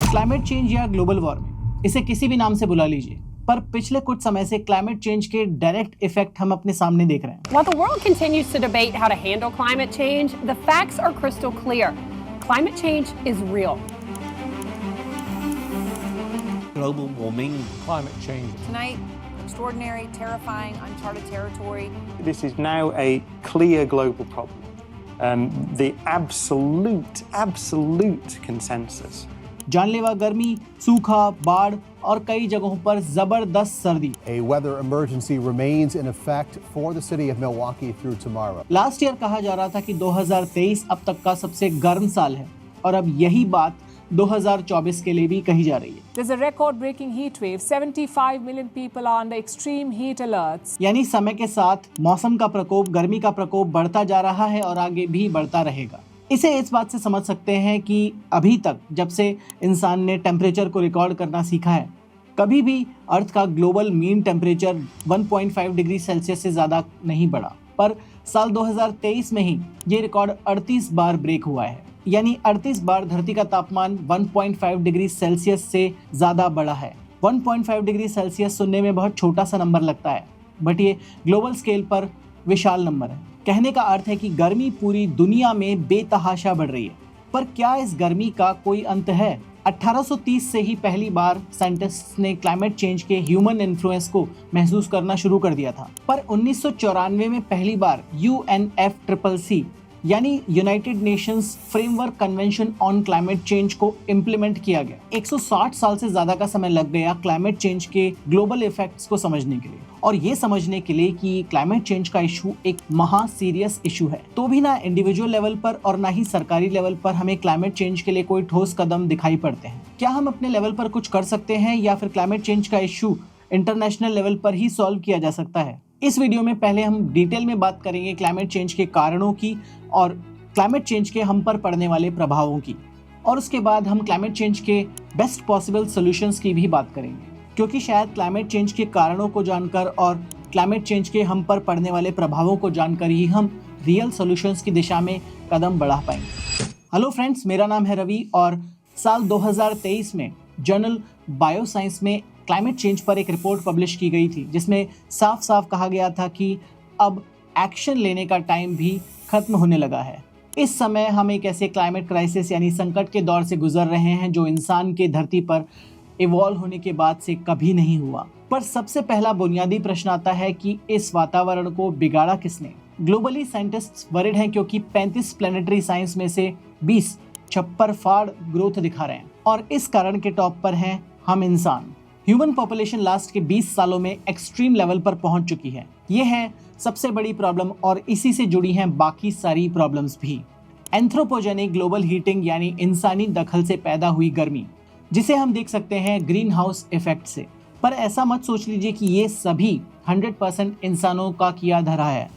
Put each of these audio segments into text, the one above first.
Climate change या global warming, इसे किसी भी नाम से बुला लीजिए, पर पिछले कुछ समय से क्लाइमेट चेंज के डायरेक्ट इफेक्ट हम अपने सामने देख रहे हैं। While the world continues to debate how to handle climate change, the facts are crystal clear. Climate change is real. Global warming. Climate change. Tonight, extraordinary, terrifying, uncharted territory. This is now a clear global problem. The absolute consensus. जानलेवा गर्मी, सूखा, बाढ़ और कई जगहों पर जबरदस्त सर्दी। A weather emergency remains in effect for the city of Milwaukee through tomorrow. Last year कहा जा रहा था कि 2023 अब तक का सबसे गर्म साल है और अब यही बात 2024 के लिए भी कही जा रही है। There's a record-breaking heat wave. 75 million people are under extreme heat alerts. यानी समय के साथ मौसम का प्रकोप, गर्मी का प्रकोप बढ़ता जा रहा है और आगे भी बढ़ता रहेगा। इसे इस बात से समझ सकते हैं कि अभी तक जब से इंसान ने टेम्परेचर को रिकॉर्ड करना सीखा है, कभी भी अर्थ का global mean temperature 1.5 degree Celsius से ज़्यादा नहीं बढ़ा, पर साल 2023 में ही ये रिकॉर्ड 38 बार ब्रेक हुआ है। यानी 38 बार धरती का तापमान 1.5 डिग्री सेल्सियस से ज़्यादा बढ़ा है। 1.5 डिग्री सेल्सियस सुनने में बहुत छोटा सा नंबर लगता है, बट ये ग्लोबल स्केल पर विशाल नंबर है। कहने का अर्थ है कि गर्मी पूरी दुनिया में बेतहाशा बढ़ रही है। पर क्या इस गर्मी का कोई अंत है? 1830 से ही पहली बार साइंटिस्ट्स ने क्लाइमेट चेंज के ह्यूमन इन्फ्लुएंस को महसूस करना शुरू कर दिया था, पर 1994 में पहली बार UNFCCC यानी United Nations framework convention on climate change को इम्प्लीमेंट किया गया। 160 साल से ज्यादा का समय लग गया क्लाइमेट चेंज के ग्लोबल इफेक्ट्स को समझने के लिए, और ये समझने के लिए कि क्लाइमेट चेंज का इशू एक महा सीरियस इशू है। तो भी ना इंडिविजुअल लेवल पर और ना ही सरकारी लेवल पर हमें क्लाइमेट चेंज के लिए कोई ठोस कदम दिखाई पड़ते हैं। क्या हम अपने लेवल पर कुछ कर सकते हैं या फिर क्लाइमेट चेंज का इशू इंटरनेशनल लेवल पर ही सॉल्व किया जा सकता है? इस वीडियो में पहले हम डिटेल में बात करेंगे क्लाइमेट चेंज के कारणों की और क्लाइमेट चेंज के हम पर पड़ने वाले प्रभावों की, और उसके बाद हम क्लाइमेट चेंज के बेस्ट पॉसिबल सॉल्यूशंस की भी बात करेंगे, क्योंकि शायद क्लाइमेट चेंज के कारणों को जानकर और क्लाइमेट चेंज के हम पर पड़ने वाले प्रभावों को जानकर ही हम रियल सॉल्यूशंस की दिशा में कदम बढ़ा पाएंगे। हेलो फ्रेंड्स, मेरा नाम है रवि और साल 2023 में जर्नल बायोसाइंस में क्लाइमेट चेंज पर एक रिपोर्ट पब्लिश की गई थी, जिसमें साफ साफ कहा गया था कि अब एक्शन लेने का टाइम भी खत्म होने लगा है। इस समय हम एक ऐसे क्लाइमेट क्राइसिस यानी संकट के दौर से गुजर रहे हैं जो इंसान के धरती पर इवॉल्व होने के बाद से कभी नहीं हुआ। पर सबसे पहला बुनियादी प्रश्न आता है कि इस वातावरण को बिगाड़ा किसने? ग्लोबली साइंटिस्ट्स वरिड हैं क्योंकि 35 प्लेनेटरी साइंस में से 20 छप्पर फाड़ ग्रोथ दिखा रहे हैं, और इस कारण के टॉप पर हैं हम इंसान। ह्यूमन पॉपुलेशन लास्ट के 20 सालों में एक्सट्रीम लेवल पर पहुंच चुकी है। ये है सबसे बड़ी प्रॉब्लम, और इसी से जुड़ी हैं बाकी सारी प्रॉब्लम्स भी। एंथ्रोपोजेनिक ग्लोबल हीटिंग यानी इंसानी दखल से पैदा हुई गर्मी, जिसे हम देख सकते हैं ग्रीन हाउस इफेक्ट से। पर ऐसा मत सोच लीजिए कि ये सभी 100% इंसानों का किया धरा है।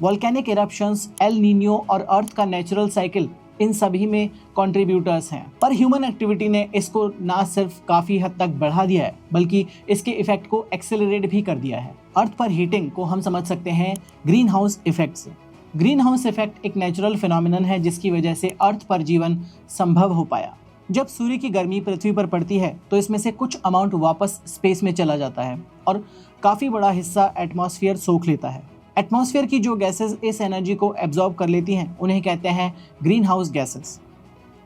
वोल्केनिक इरप्शंस, एल नीनियो और अर्थ का नेचुरल साइकिल इन सभी में कंट्रीब्यूटर्स हैं। पर ह्यूमन एक्टिविटी ने इसको ना सिर्फ काफ़ी हद तक बढ़ा दिया है, बल्कि इसके इफेक्ट को एक्सेलरेट भी कर दिया है। अर्थ पर हीटिंग को हम समझ सकते हैं ग्रीन हाउस इफेक्ट से। ग्रीन हाउस इफेक्ट एक नेचुरल फिनोमिनन है जिसकी वजह से अर्थ पर जीवन संभव हो पाया। जब सूर्य की गर्मी पृथ्वी पर पड़ती है तो इसमें से कुछ अमाउंट वापस स्पेस में चला जाता है और काफ़ी बड़ा हिस्सा एटमॉस्फेयर सोख लेता है। एटमॉस्फेयर की जो गैसेस इस एनर्जी को एब्जॉर्ब कर लेती हैं उन्हें कहते हैं ग्रीन हाउस गैसेस,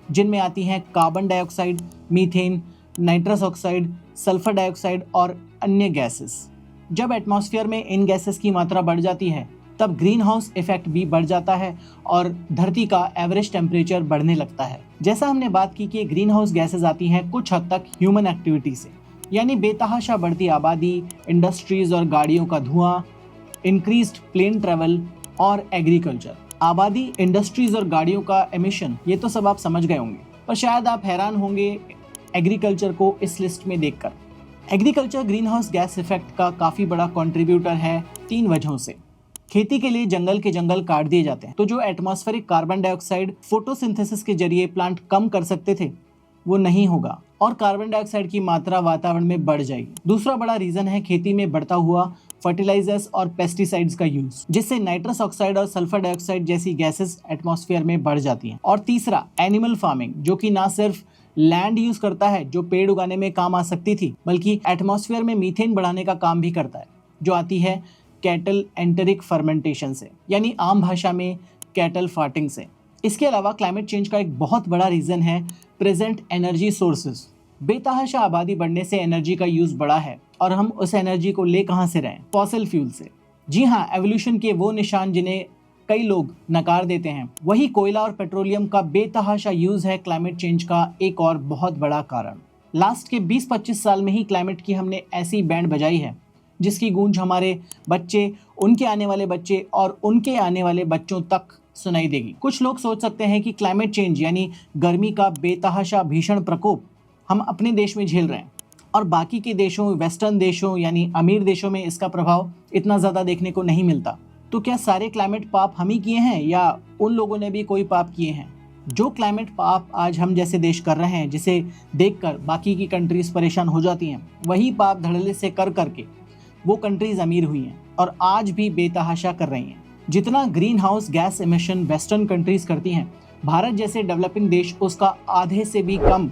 जिनमें आती हैं carbon dioxide, methane, nitrous oxide, sulphur dioxide और अन्य गैसेस। जब एटमॉस्फेयर में इन गैसेस की मात्रा बढ़ जाती है तब ग्रीन हाउस इफेक्ट भी बढ़ जाता है और धरती का एवरेज टेम्परेचर बढ़ने लगता है। जैसा हमने बात की कि ग्रीन हाउस गैसेस आती हैं कुछ हद तक ह्यूमन एक्टिविटी से, यानी बेतहाशा बढ़ती आबादी, इंडस्ट्रीज और गाड़ियों का धुआं, इंक्रीज्ड प्लेन ट्रेवल और एग्रीकल्चर। आबादी, इंडस्ट्रीज और गाड़ियों का एमिशन, ये तो सब आप समझ गए होंगे, पर शायद आप हैरान होंगे एग्रीकल्चर को इस लिस्ट में देखकर। Agriculture green house gas effect का काफ़ी बड़ा कंट्रीब्यूटर है 3 वजहों से। खेती के लिए जंगल के जंगल काट दिए जाते हैं, तो जो एटमॉस्फेरिक कार्बन डाइऑक्साइड फोटोसिंथेसिस के जरिए प्लांट कम कर सकते थे वो नहीं होगा और कार्बन डाइऑक्साइड की मात्रा वातावरण में बढ़ जाएगी। दूसरा बड़ा रीजन है खेती में बढ़ता हुआ फर्टिलाइजर्स और पेस्टिसाइड्स का यूज, जिससे नाइट्रस ऑक्साइड और सल्फर डाइऑक्साइड जैसी गैसेस एटमॉस्फेयर में बढ़ जाती हैं। और तीसरा एनिमल फार्मिंग, जो कि ना सिर्फ लैंड यूज करता है जो पेड़ उगाने में काम आ सकती थी, बल्कि एटमॉस्फेयर में मीथेन बढ़ाने का काम भी करता है, जो आती है कैटल एंटेरिक फर्मेंटेशन से, यानी आम भाषा में कैटल फार्टिंग से। इसके अलावा क्लाइमेट चेंज का एक बहुत बड़ा रीज़न है प्रेजेंट एनर्जी सोर्सेज। बेतहाशा आबादी बढ़ने से एनर्जी का यूज़ बढ़ा है और हम उस एनर्जी को ले कहाँ से रहे हैं? फॉसिल फ्यूल से। जी हाँ, एवोल्यूशन के वो निशान जिन्हें कई लोग नकार देते हैं, वही कोयला और पेट्रोलियम का बेतहाशा यूज़ है क्लाइमेट चेंज का एक और बहुत बड़ा कारण। लास्ट के 20-25 साल में ही क्लाइमेट की हमने ऐसी बैंड बजाई है जिसकी गूंज हमारे बच्चे, उनके आने वाले बच्चे और उनके आने वाले बच्चों तक सुनाई देगी। कुछ लोग सोच सकते हैं कि क्लाइमेट चेंज यानी गर्मी का बेतहाशा भीषण प्रकोप हम अपने देश में झेल रहे हैं और बाकी के देशों, वेस्टर्न देशों यानी अमीर देशों में इसका प्रभाव इतना ज़्यादा देखने को नहीं मिलता। तो क्या सारे क्लाइमेट पाप हम ही किए हैं या उन लोगों ने भी कोई पाप किए हैं? जो क्लाइमेट पाप आज हम जैसे देश कर रहे हैं, जिसे देखकर बाकी की कंट्रीज परेशान हो जाती हैं, वही पाप धड़ल्ले से कर करके वो कंट्रीज अमीर हुई हैं और आज भी बेतहाशा कर रही हैं। जितना green house gas emission western countries करती हैं, भारत जैसे डेवलपिंग देश उसका आधे से भी कम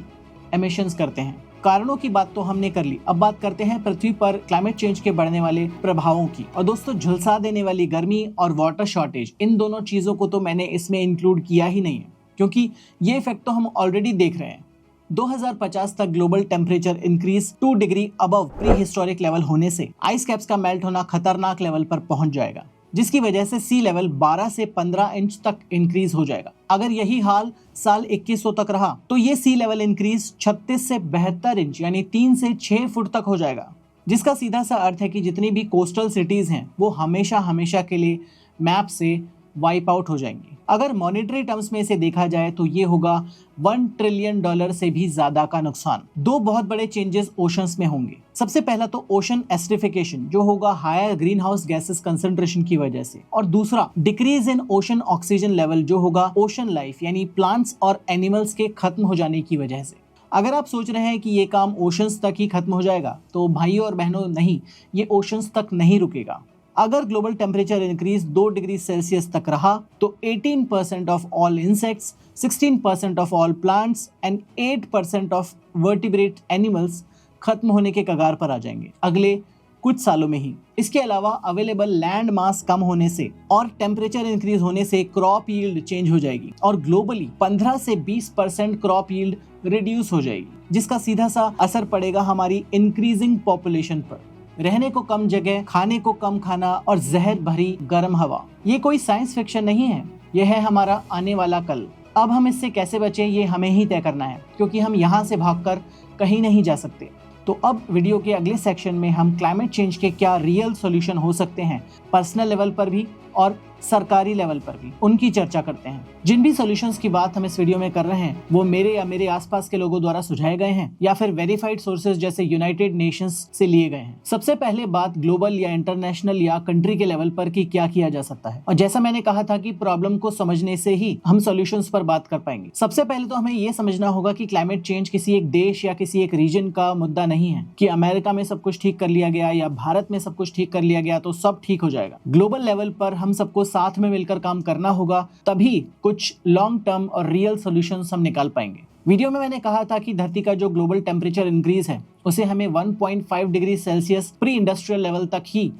एमिशंस करते हैं। कारणों की बात तो हमने कर ली, अब बात करते हैं पृथ्वी पर क्लाइमेट चेंज के बढ़ने वाले प्रभावों की। और दोस्तों, झुलसा देने वाली गर्मी और वाटर शॉर्टेज, इन दोनों चीज़ों को तो मैंने इसमें इंक्लूड किया ही नहीं है, क्योंकि ये इफेक्ट तो हम ऑलरेडी देख रहे हैं। 2050 तक global temperature increase 2 degree above pre historic level होने से आइस कैप्स का मेल्ट होना खतरनाक लेवल पर पहुंच जाएगा, जिसकी वजह से सी लेवल 12 से 15 इंच तक इंक्रीज हो जाएगा। अगर यही हाल साल 2100 तक रहा तो ये सी लेवल इंक्रीज 36 से 72 इंच यानी 3 से 6 फुट तक हो जाएगा, जिसका सीधा सा अर्थ है कि जितनी भी कोस्टल सिटीज हैं वो हमेशा हमेशा के लिए मैप से वाइप आउट हो जाएंगी। अगर मॉनेटरी टर्म्स में इसे देखा जाए तो ये होगा $1 ट्रिलियन से भी ज्यादा का नुकसान। दो बहुत बड़े चेंजेस ओशंस में होंगे। सबसे पहला तो ओशन एसिडिफिकेशन, जो होगा higher green house gases concentration की वजह से, और दूसरा decrease in ocean oxygen level, जो होगा ओशन लाइफ यानी प्लांट्स और एनिमल्स के खत्म हो जाने की वजह से। अगर आप सोच रहे हैं कि ये काम ओशंस तक ही खत्म हो जाएगा, तो भाइयों और बहनों, नहीं, ये ओशंस तक नहीं रुकेगा। अगर global temperature increase 2 degree Celsius तक रहा तो 18% of all insects, 16% of all plants and 8% of vertebrate animals खत्म होने के कगार पर आ जाएंगे अगले कुछ सालों में ही। इसके अलावा अवेलेबल लैंड मास कम होने से और टेम्परेचर इंक्रीज होने से क्रॉप यील्ड चेंज हो जाएगी और ग्लोबली 15 से 20% क्रॉप यील्ड रिड्यूस हो जाएगी, जिसका सीधा सा असर पड़ेगा हमारी इंक्रीजिंग पॉपुलेशन पर। रहने को कम जगह, खाने को कम खाना और जहर भरी गर्म हवा। ये कोई साइंस फिक्शन नहीं है, यह है हमारा आने वाला कल। अब हम इससे कैसे बचें ये हमें ही तय करना है, क्योंकि हम यहाँ से भागकर कहीं नहीं जा सकते। तो अब वीडियो के अगले सेक्शन में हम क्लाइमेट चेंज के क्या रियल सॉल्यूशन हो सकते हैं, पर्सनल लेवल पर भी और सरकारी लेवल पर भी, उनकी चर्चा करते हैं। जिन भी सॉल्यूशंस की बात हम इस वीडियो में कर रहे हैं वो मेरे या मेरे आसपास के लोगों द्वारा सुझाए गए हैं या फिर वेरीफाइड सोर्सेज जैसे यूनाइटेड नेशंस से लिए गए हैं। सबसे पहले बात ग्लोबल या इंटरनेशनल या कंट्री के लेवल पर कि क्या किया जा सकता है, और जैसा मैंने कहा था कि प्रॉब्लम को समझने से ही हम सॉल्यूशंस पर बात कर पाएंगे। सबसे पहले तो हमें ये समझना होगा कि क्लाइमेट चेंज किसी एक देश या किसी एक रीजन का मुद्दा नहीं है कि अमेरिका में सब कुछ ठीक कर लिया गया या भारत में सब कुछ ठीक कर लिया गया तो सब ठीक हो जाएगा। ग्लोबल लेवल पर हम सबको साथ में मिलकर काम करना होगा, तभी कुछ लॉन्ग टर्म और रियल सॉल्यूशंस हम निकाल पाएंगे। वीडियो में मैंने कहा था कि धरती का जो ग्लोबल टेम्परेचर इंक्रीज है उसे हमें 1.5 degree Celsius pre industrial level तक ही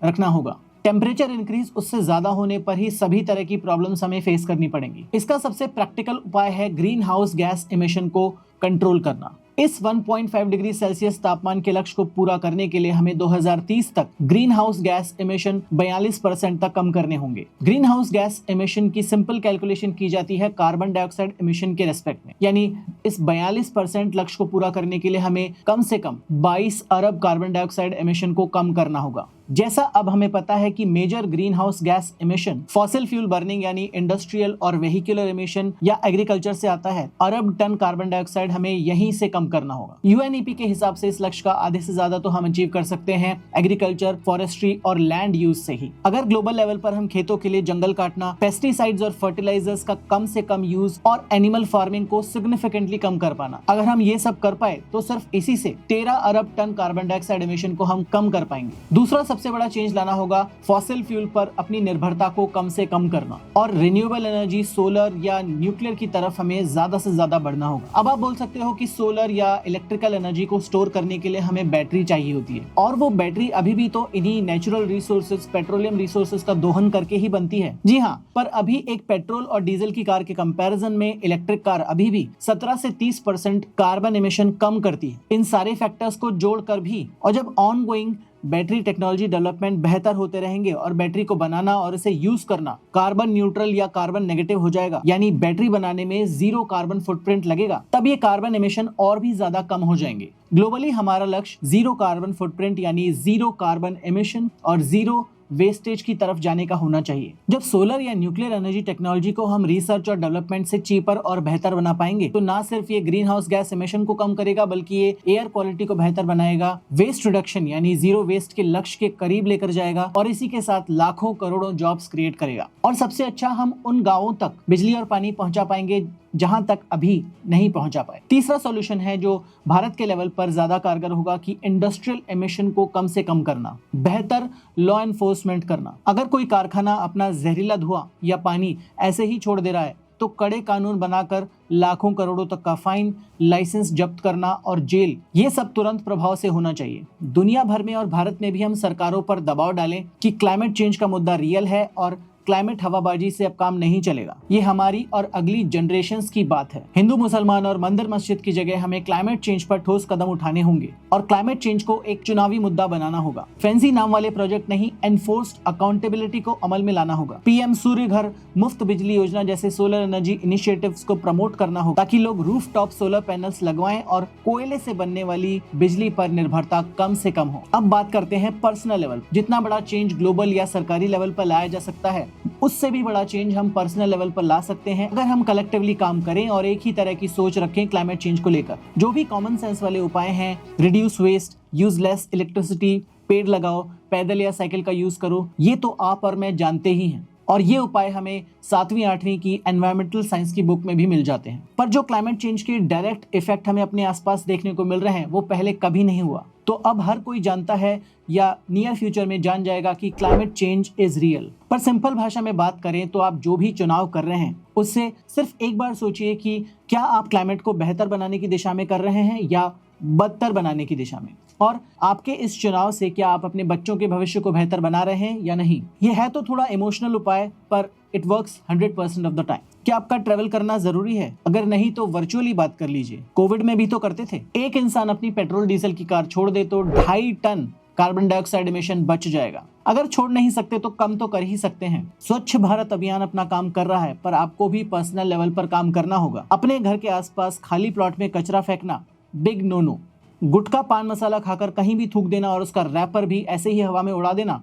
रखना होगा। टेम्परेचर इंक्रीज उससे ज्यादा होने पर ही सभी तरह की प्रॉब्लम्स हमें फेस करनी पड़ेंगी। इसका सबसे प्रैक्टिकल उपाय है ग्रीन हाउस गैस इमिशन को कंट्रोल करना। इस 1.5 डिग्री सेल्सियस तापमान के लक्ष्य को पूरा करने के लिए हमें 2030 तक ग्रीन हाउस गैस इमिशन 42% तक कम करने होंगे। ग्रीन हाउस गैस इमिशन की सिंपल कैलकुलेशन की जाती है कार्बन डाइऑक्साइड इमिशन के रेस्पेक्ट में, यानी इस 42% लक्ष्य को पूरा करने के लिए हमें कम से कम 22 अरब कार्बन डाइऑक्साइड इमिशन को कम करना होगा। जैसा अब हमें पता है कि major green house gas emission fossil fuel burning यानी इंडस्ट्रियल और वेहिकुलर इमिशन या एग्रीकल्चर से आता है, अरब टन कार्बन डाइऑक्साइड हमें यहीं से कम करना होगा। यूएनईपी के हिसाब से इस लक्ष्य का आधे से ज्यादा तो हम अचीव कर सकते हैं एग्रीकल्चर, फॉरेस्ट्री और लैंड यूज से ही। अगर ग्लोबल लेवल पर हम खेतों के लिए जंगल काटना, पेस्टिसाइड्स और फर्टिलाइजर्स का कम से कम यूज और एनिमल फार्मिंग को सिग्निफिकेंटली कम कर पाना, अगर हम ये सब कर पाए तो सिर्फ इसी से 13 अरब टन कार्बन डाइऑक्साइड इमिशन को हम कम कर पाएंगे। दूसरा सबसे बड़ा चेंज लाना होगा फॉसिल फ्यूल पर अपनी निर्भरता को कम से कम करना और रिन्यूएबल एनर्जी, सोलर या न्यूक्लियर की तरफ हमें ज्यादा से ज्यादा बढ़ना होगा। अब आप बोल सकते हो कि सोलर या इलेक्ट्रिकल एनर्जी को स्टोर करने के लिए हमें बैटरी चाहिए होती है, और वो बैटरी अभी भी तो इन्हीं नेचुरल रिसोर्सेज, पेट्रोलियम रिसोर्सेज का दोहन करके ही बनती है। जी हाँ, पर अभी एक पेट्रोल और डीजल की कार के कंपैरिजन में इलेक्ट्रिक कार अभी भी 17 से 30% कार्बन एमिशन कम करती है। इन सारे फैक्टर्स को जोड़कर भी, और जब on going battery technology development बेहतर होते रहेंगे और बैटरी को बनाना और इसे यूज करना कार्बन न्यूट्रल या कार्बन नेगेटिव हो जाएगा, यानी बैटरी बनाने में जीरो कार्बन फुटप्रिंट लगेगा, तब ये कार्बन एमिशन और भी ज्यादा कम हो जाएंगे। ग्लोबली हमारा लक्ष्य जीरो कार्बन फुटप्रिंट यानी जीरो कार्बन एमिशन और जीरो वेस्टेज की तरफ जाने का होना चाहिए। जब सोलर या न्यूक्लियर एनर्जी टेक्नोलॉजी को हम रिसर्च और डेवलपमेंट से चीपर और बेहतर बना पाएंगे तो ना सिर्फ ये ग्रीन हाउस गैस एमिशन को कम करेगा, बल्कि ये एयर क्वालिटी को बेहतर बनाएगा, वेस्ट रिडक्शन यानी जीरो वेस्ट के लक्ष्य के करीब लेकर जाएगा और इसी के साथ लाखों करोड़ों जॉब्स क्रिएट करेगा। और सबसे अच्छा, हम उन गाँवों तक बिजली और पानी पहुंचा पाएंगे जहां तक अभी नहीं पहुंचा पाए। तीसरा सॉल्यूशन है जो भारत के लेवल पर ज्यादा कारगर होगा कि इंडस्ट्रियल एमिशन को कम से कम करना, बेहतर लॉ एनफोर्समेंट करना। अगर कोई कारखाना अपना जहरीला धुआं या पानी ऐसे ही छोड़ दे रहा है तो कड़े कानून बनाकर लाखों करोड़ों तक का फाइन, लाइसेंस जब्त करना और जेल, ये सब तुरंत प्रभाव से होना चाहिए। दुनिया भर में और भारत में भी हम सरकारों पर दबाव डालें कि क्लाइमेट चेंज का मुद्दा रियल है और क्लाइमेट हवाबाजी से अब काम नहीं चलेगा। ये हमारी और अगली जनरेशंस की बात है। हिंदू, मुसलमान और मंदिर मस्जिद की जगह हमें क्लाइमेट चेंज पर ठोस कदम उठाने होंगे और क्लाइमेट चेंज को एक चुनावी मुद्दा बनाना होगा। फैंसी नाम वाले प्रोजेक्ट नहीं, एनफोर्स्ड अकाउंटेबिलिटी को अमल में लाना होगा। पीएम सूर्य घर, मुफ्त बिजली योजना जैसे सोलर एनर्जी इनिशिएटिव्स को प्रमोट करना होगा ताकि लोग रूफटॉप सोलर पैनल्स लगवाएं और कोयले से बनने वाली बिजली पर निर्भरता कम से कम हो। अब बात करते हैं पर्सनल लेवल। जितना बड़ा चेंज ग्लोबल या सरकारी लेवल पर लाया जा सकता है, उससे भी बड़ा चेंज हम पर्सनल लेवल पर ला सकते हैं अगर हम कलेक्टिवली काम करें और एक ही तरह की सोच रखें क्लाइमेट चेंज को लेकर। जो भी कॉमन सेंस वाले उपाय हैं, reduce waste, use less electricity, पेड़ लगाओ, पैदल या साइकिल का यूज करो, ये तो आप और मैं जानते ही हैं और ये उपाय हमें 7वीं 8वीं की एनवायरमेंटल साइंस की बुक में भी मिल जाते हैं। पर जो क्लाइमेट चेंज के डायरेक्ट इफेक्ट हमें अपने आसपास देखने को मिल रहे हैं वो पहले कभी नहीं हुआ। तो अब हर कोई जानता है या नियर फ्यूचर में जान जाएगा कि क्लाइमेट चेंज इज रियल। पर सिंपल भाषा में बात करें तो आप जो भी चुनाव कर रहे हैं उससे सिर्फ एक बार सोचिए कि क्या आप क्लाइमेट को बेहतर बनाने की दिशा में कर रहे हैं या बदतर बनाने की दिशा में, और आपके इस चुनाव से क्या आप अपने बच्चों के भविष्य को बेहतर बना रहे हैं या नहीं। ये है तो थोड़ा इमोशनल उपाय, पर it works 100% of the time. क्या आपका ट्रेवल करना जरूरी है? अगर नहीं तो वर्चुअली बात कर लीजिए। कोविड में भी तो करते थे। एक इंसान अपनी पेट्रोल डीजल की कार छोड़ दे तो 2.5 टन कार्बन डाइऑक्साइड एमिशन बच जाएगा। अगर छोड़ नहीं सकते तो कम तो कर ही सकते हैं। स्वच्छ भारत अभियान अपना काम कर रहा है, पर आपको भी पर्सनल लेवल पर काम करना होगा। अपने घर के आसपास खाली प्लॉट में कचरा फेंकना बिग नो। गुटखा पान मसाला खाकर कहीं भी थूक देना और उसका रैपर भी ऐसे ही हवा में उड़ा देना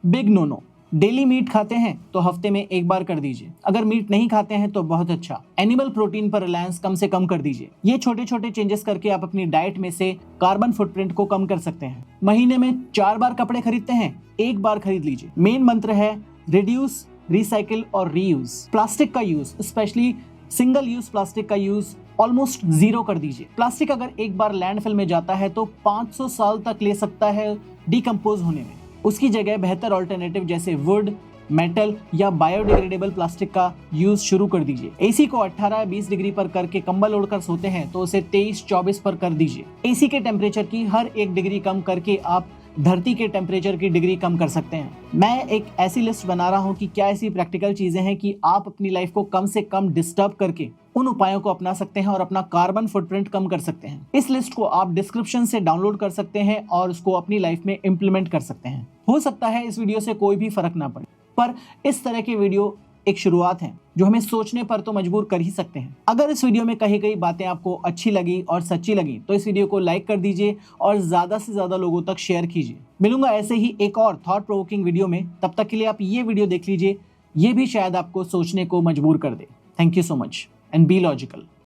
बिग नो। डेली मीट खाते हैं तो हफ्ते में एक बार कर दीजिए। अगर मीट नहीं खाते हैं तो बहुत अच्छा, एनिमल प्रोटीन पर रिलायंस कम से कम कर दीजिए। ये छोटे छोटे चेंजेस करके आप अपनी डाइट में से कार्बन फुटप्रिंट को कम कर सकते हैं। महीने में 4 बार कपड़े खरीदते हैं, 1 बार खरीद लीजिए। मेन मंत्र है रिड्यूस, रिसाइकिल और रीयूज। प्लास्टिक का use, specially single use plastic का यूज ऑलमोस्ट 0 कर दीजिए। प्लास्टिक अगर एक बार लैंडफिल में जाता है तो 500 साल तक ले सकता है डिकम्पोज होने में। उसकी जगह बेहतर ऑल्टरनेटिव जैसे वुड, मेटल या बायोडिग्रेडेबल प्लास्टिक का यूज शुरू कर दीजिए। एसी को 18-20 डिग्री पर करके कंबल ओढ़कर सोते हैं तो उसे 23-24 पर कर दीजिए। एसी के टेम्परेचर की हर 1 डिग्री कम करके आप धरती के टेम्परेचर की डिग्री कम कर सकते हैं। मैं एक ऐसी लिस्ट बना रहा हूँ कि क्या ऐसी प्रैक्टिकल चीजें हैं कि आप अपनी लाइफ को कम से कम डिस्टर्ब करके उन उपायों को अपना सकते हैं और अपना कार्बन फुटप्रिंट कम कर सकते हैं। इस लिस्ट को आप डिस्क्रिप्शन से डाउनलोड कर सकते हैं और उसको अपनी लाइफ में इम्प्लीमेंट कर सकते हैं। हो सकता है इस वीडियो से कोई भी फर्क ना पड़े, पर इस तरह की वीडियो एक शुरुआत है जो हमें सोचने पर तो मजबूर कर ही सकते हैं। अगर इस वीडियो में कही गई बातें आपको अच्छी लगी और सच्ची लगी तो इस वीडियो को लाइक कर दीजिए और ज्यादा से ज्यादा लोगों तक शेयर कीजिए। मिलूंगा ऐसे ही एक और थॉट प्रोवोकिंग वीडियो में। तब तक के लिए आप ये वीडियो देख लीजिए, ये भी शायद आपको सोचने को मजबूर कर दे। Thank you so much and be logical.